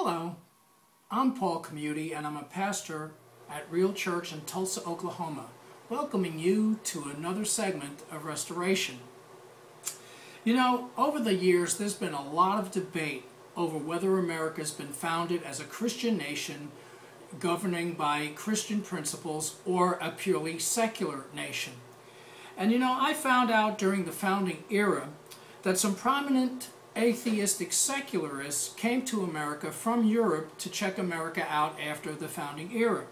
Hello, I'm Paul Camuti and I'm a pastor at Real Church in Tulsa, Oklahoma, welcoming you to another segment of Restoration. You know, over the years there's been a lot of debate over whether America's been founded as a Christian nation governing by Christian principles or a purely secular nation. And you know, I found out during the founding era that some prominent atheistic secularists came to America from Europe to check America out after the founding era.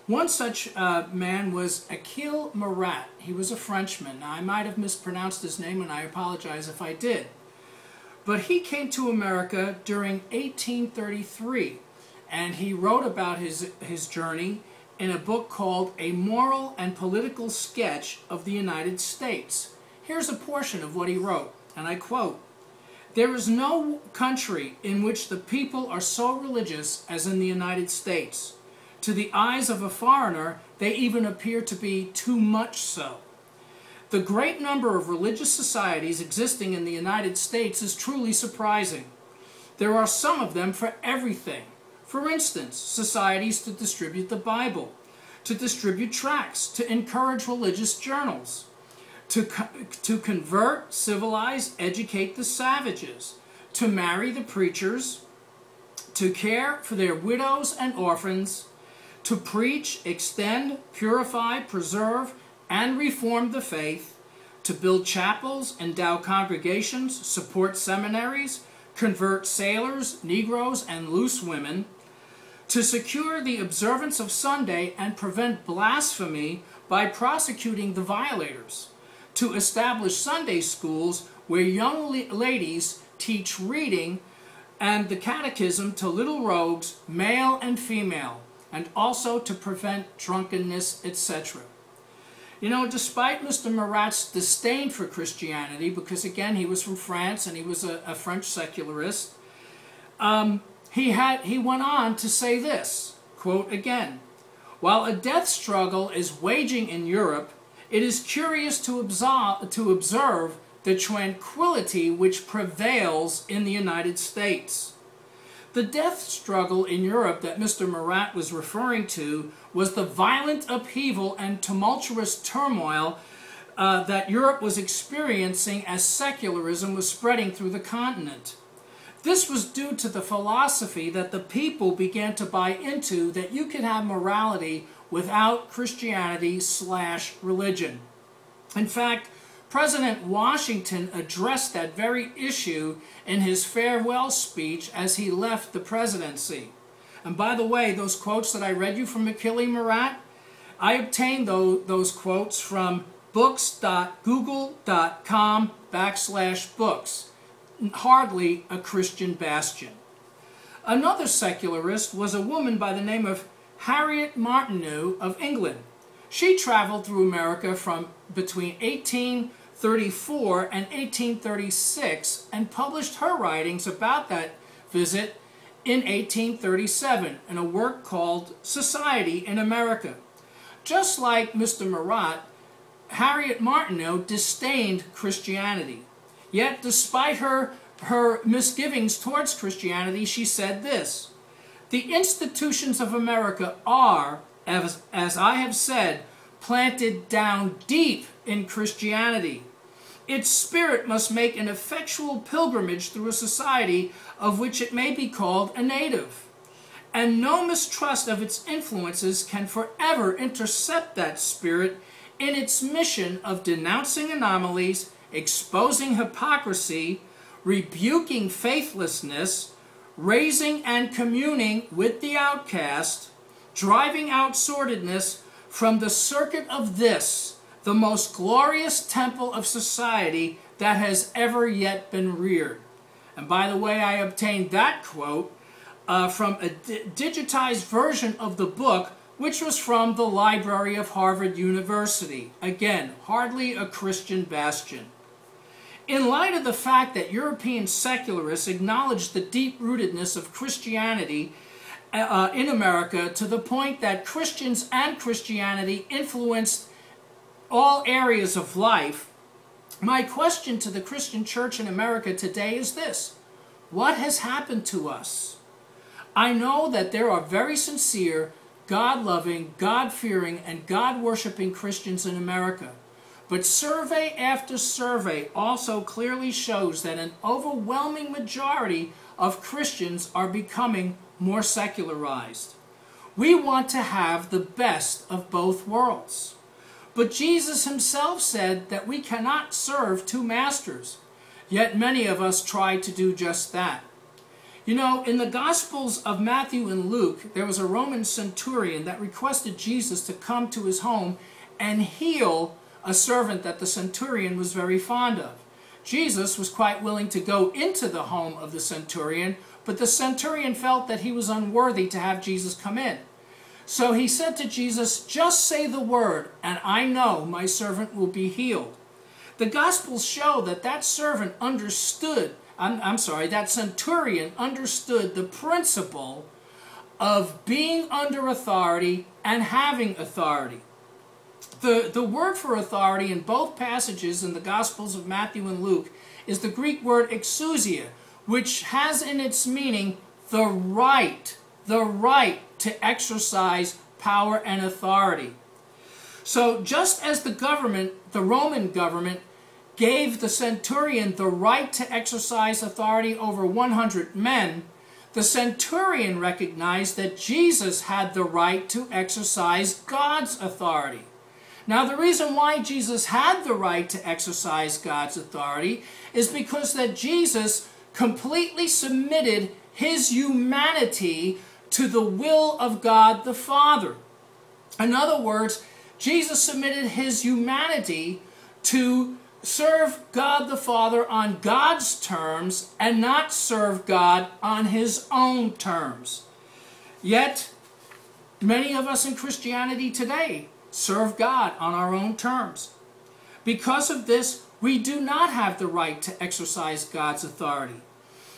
One such man was Paul Camuti. He was a Frenchman. Now, I might have mispronounced his name, and I apologize if I did. But he came to America during 1833, and he wrote about his journey in a book called A Moral and Political Sketch of the United States. Here's a portion of what he wrote, and I quote, "There is no country in which the people are so religious as in the United States. To the eyes of a foreigner, they even appear to be too much so. The great number of religious societies existing in the United States is truly surprising. There are some of them for everything. For instance, societies to distribute the Bible, to distribute tracts, to encourage religious journals, to convert, civilize, educate the savages, to marry the preachers, to care for their widows and orphans, to preach, extend, purify, preserve, and reform the faith, to build chapels, endow congregations, support seminaries, convert sailors, Negroes, and loose women, to secure the observance of Sunday and prevent blasphemy by prosecuting the violators, to establish Sunday schools where young ladies teach reading and the catechism to little rogues, male and female, and also to prevent drunkenness, etc." You know, despite Mr. Marat's disdain for Christianity, because again he was from France and he was a French secularist, he went on to say this, quote again, "While a death struggle is waging in Europe, it is curious to observe the tranquility which prevails in the United States." The death struggle in Europe that Mr. Marat was referring to was the violent upheaval and tumultuous turmoil that Europe was experiencing as secularism was spreading through the continent. This was due to the philosophy that the people began to buy into that you could have morality without Christianity/religion. In fact, President Washington addressed that very issue in his farewell speech as he left the presidency. And by the way, those quotes that I read you from Paul Camuti, I obtained those quotes from books.google.com/books. Hardly a Christian bastion. Another secularist was a woman by the name of Harriet Martineau of England. She traveled through America from between 1834 and 1836 and published her writings about that visit in 1837 in a work called Society in America. Just like Mr. Marat, Harriet Martineau disdained Christianity. Yet despite her misgivings towards Christianity, she said this, "The institutions of America are, as I have said, planted down deep in Christianity. Its spirit must make an effectual pilgrimage through a society of which it may be called a native. And no mistrust of its influences can forever intercept that spirit in its mission of denouncing anomalies, exposing hypocrisy, rebuking faithlessness, raising and communing with the outcast, driving out sordidness from the circuit of this, the most glorious temple of society that has ever yet been reared." And by the way, I obtained that quote from a digitized version of the book, which was from the library of Harvard University. Again, hardly a Christian bastion. In light of the fact that European secularists acknowledged the deep-rootedness of Christianity in America to the point that Christians and Christianity influenced all areas of life, my question to the Christian church in America today is this: what has happened to us? I know that there are very sincere, God-loving, God-fearing, and God-worshiping Christians in America. But survey after survey also clearly shows that an overwhelming majority of Christians are becoming more secularized. We want to have the best of both worlds. But Jesus himself said that we cannot serve two masters. Yet many of us try to do just that. You know, in the Gospels of Matthew and Luke, there was a Roman centurion that requested Jesus to come to his home and heal a servant that the centurion was very fond of. Jesus was quite willing to go into the home of the centurion, but the centurion felt that he was unworthy to have Jesus come in. So he said to Jesus, "Just say the word, and I know my servant will be healed." The Gospels show that that servant understood, that centurion understood the principle of being under authority and having authority. The word for authority in both passages in the Gospels of Matthew and Luke is the Greek word exousia, which has in its meaning the right to exercise power and authority. So just as the Roman government gave the centurion the right to exercise authority over 100 men, the centurion recognized that Jesus had the right to exercise God's authority. Now, the reason why Jesus had the right to exercise God's authority is because that Jesus completely submitted his humanity to the will of God the Father. In other words, Jesus submitted his humanity to serve God the Father on God's terms and not serve God on his own terms. Yet, many of us in Christianity today serve God on our own terms. Because of this, we do not have the right to exercise God's authority.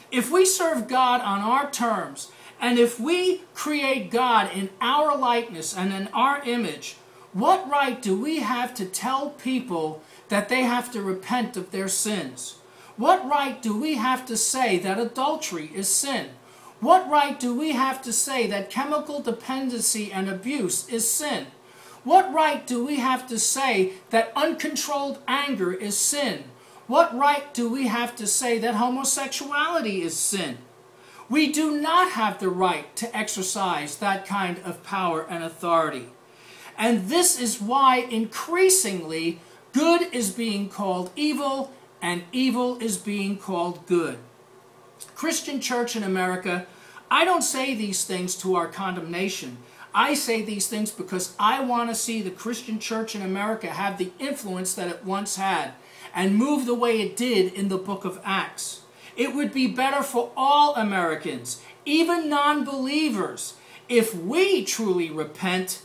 If we serve God on our terms, and if we create God in our likeness and in our image, what right do we have to tell people that they have to repent of their sins? What right do we have to say that adultery is sin? What right do we have to say that chemical dependency and abuse is sin? What right do we have to say that uncontrolled anger is sin? What right do we have to say that homosexuality is sin? We do not have the right to exercise that kind of power and authority. And this is why increasingly good is being called evil and evil is being called good. Christian church in America, I don't say these things to our condemnation. I say these things because I want to see the Christian church in America have the influence that it once had and move the way it did in the book of Acts. It would be better for all Americans, even non-believers, if we truly repent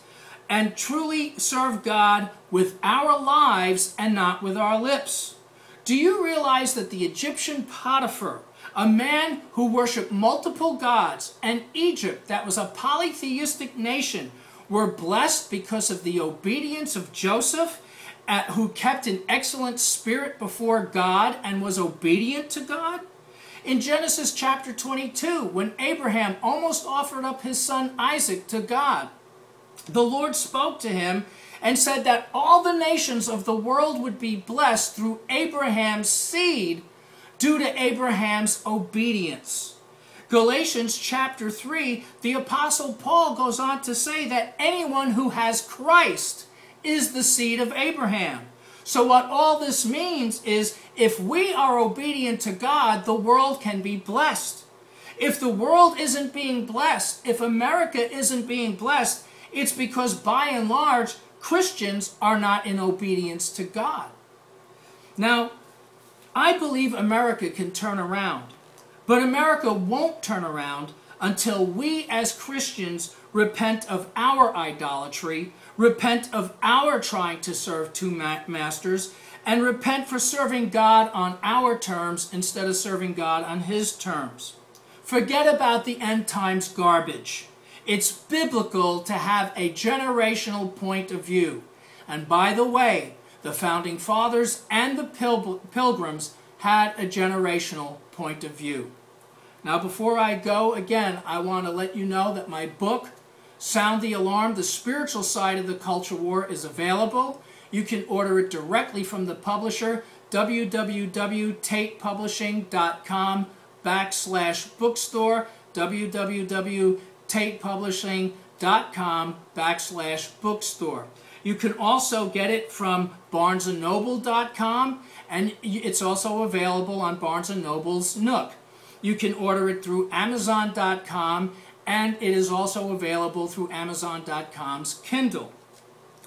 and truly serve God with our lives and not with our lips. Do you realize that the Egyptian Potiphar, a man who worshipped multiple gods, and Egypt, that was a polytheistic nation, were blessed because of the obedience of Joseph, who kept an excellent spirit before God and was obedient to God? In Genesis chapter 22, when Abraham almost offered up his son Isaac to God, the Lord spoke to him and said that all the nations of the world would be blessed through Abraham's seed due to Abraham's obedience. Galatians chapter 3, the Apostle Paul goes on to say that anyone who has Christ is the seed of Abraham. So what all this means is if we are obedient to God, the world can be blessed. If the world isn't being blessed, if America isn't being blessed, it's because by and large, Christians are not in obedience to God. Now, I believe America can turn around, but America won't turn around until we as Christians repent of our idolatry, repent of our trying to serve two masters, and repent for serving God on our terms instead of serving God on his terms. Forget about the end times garbage. It's biblical to have a generational point of view. And by the way, the Founding Fathers and the Pilgrims had a generational point of view. Now, before I go, again, I want to let you know that my book, Sound the Alarm, The Spiritual Side of the Culture War, is available. You can order it directly from the publisher, www.tatepublishing.com/bookstore, www.tatepublishing.com/bookstore. You can also get it from barnesandnoble.com, and it's also available on Barnes & Noble's Nook. You can order it through Amazon.com, and it is also available through Amazon.com's Kindle.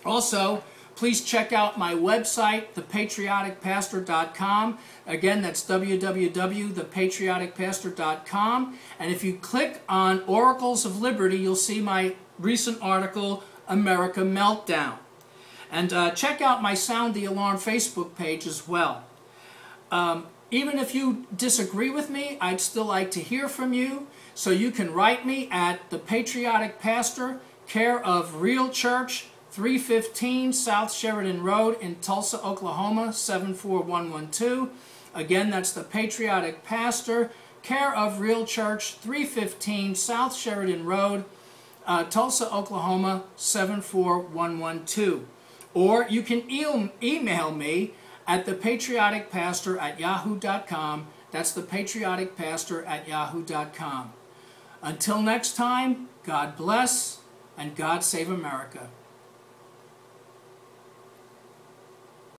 Also, please check out my website, thepatrioticpastor.com. Again, that's www.thepatrioticpastor.com. And if you click on Oracles of Liberty, you'll see my recent article, America Meltdown. And check out my Sound the Alarm Facebook page as well. Even if you disagree with me, I'd still like to hear from you. So you can write me at The Patriotic Pastor, care of Real Church, 315 South Sheridan Road in Tulsa, Oklahoma, 74112. Again, that's The Patriotic Pastor, care of Real Church, 315 South Sheridan Road, Tulsa, Oklahoma, 74112. Or you can email me at thepatrioticpastor@yahoo.com. That's thepatrioticpastor@yahoo.com. Until next time, God bless and God save America.